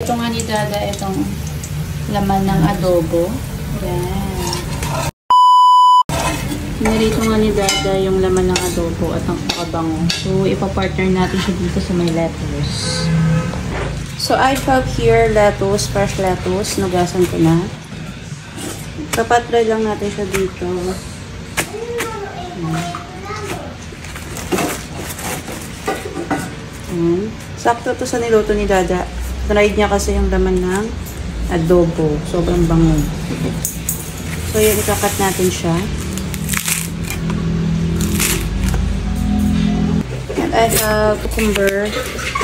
Niluto nga ni Dada itong laman ng adobo. Yan. Nilito nga ni Dada yung laman ng adobo at ang pakabango. So, ipapartner natin siya dito sa may lettuce. So, I have here lettuce, fresh lettuce. Nugasan ko na. Papatry lang natin siya dito. Sakto to sa niluto ni Dada. Tried niya kasi yung laman ng adobo. Sobrang bango. So, yun, ikakat natin siya. And I have cucumber.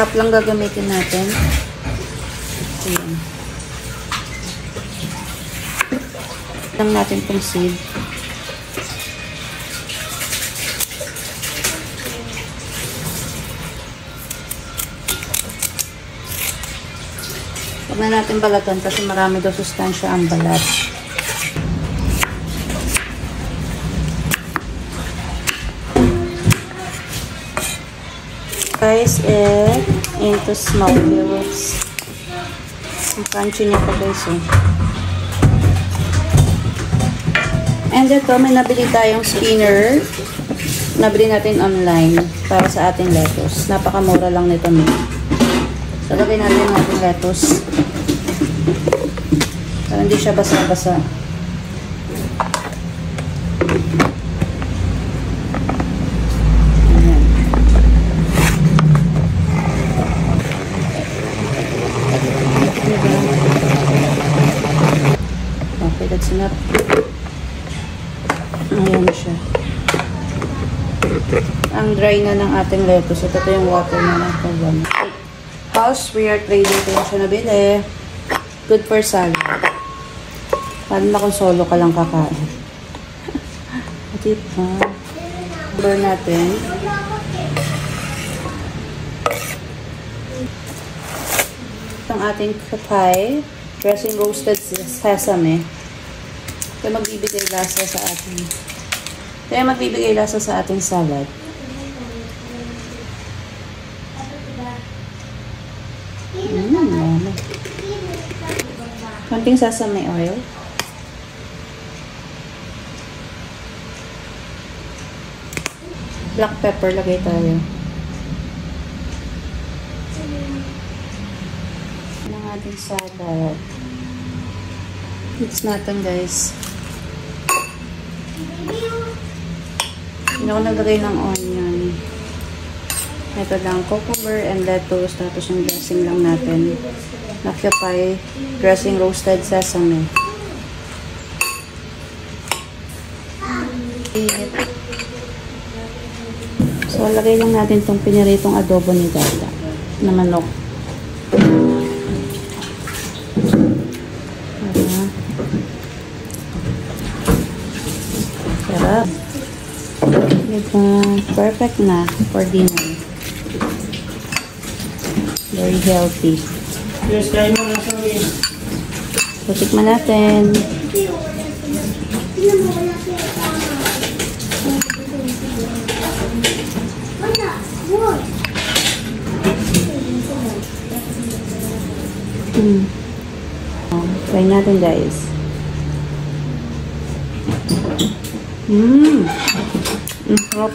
Half lang gagamitin natin. Ayan. Lang natin itong seed. Huwag na natin balatan kasi marami daw sustansya ang balat. Guys, into small cubes. Ang crunchy niya pa guys. And ito, may nabili tayong spinner. Nabili natin online para sa ating lettuce. Napakamura lang nito. So, lagay natin ang ating lettuce. Para hindi siya basa-basa. Ayan. Okay, that's enough. Ayan siya. Ang dry na ng ating lettuce. Ito yung water na nakawan. House, we are trading. Ito yung siya nabili. Good for salad. Paano na kung solo ka lang kakain? Diba? Burn natin. Itong ating kapay. Dressing roasted sesame. Ito magbibigay lasa sa ating. Ito magbibigay lasa sa ating salad. Konting sesame oil. Black pepper lagay tayo. Ang ating salad. Mix natin guys. Hindi ako naglagay ng onion. Ito lang, cucumber and lettuce. Tapos yung dressing lang natin. Nakapay dressing roasted sesame. So, lagay lang natin itong piniritong adobo ni Dada na manok. Sarap. Ito, perfect na for dinner. Very healthy. Yes, kain mo na sa amin. So, tikman natin. Try natin guys. Ang sarap.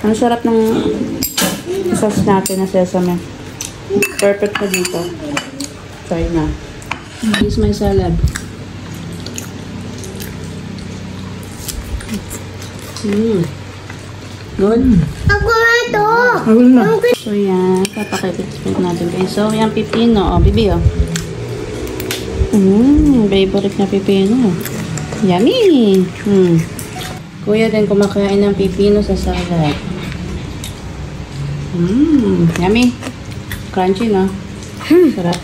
Ang sarap ng sauce natin na sesame. Perfect na dito. Try na. This is my salad. Good. Ako na ito. Ako na. So yan, papakipit natin guys. So yan, pipino. Bibi favorite na pipino. Yummy! Kuya din kumakain ng pipino sa salad. Yummy! Crunchy, no? Sarap.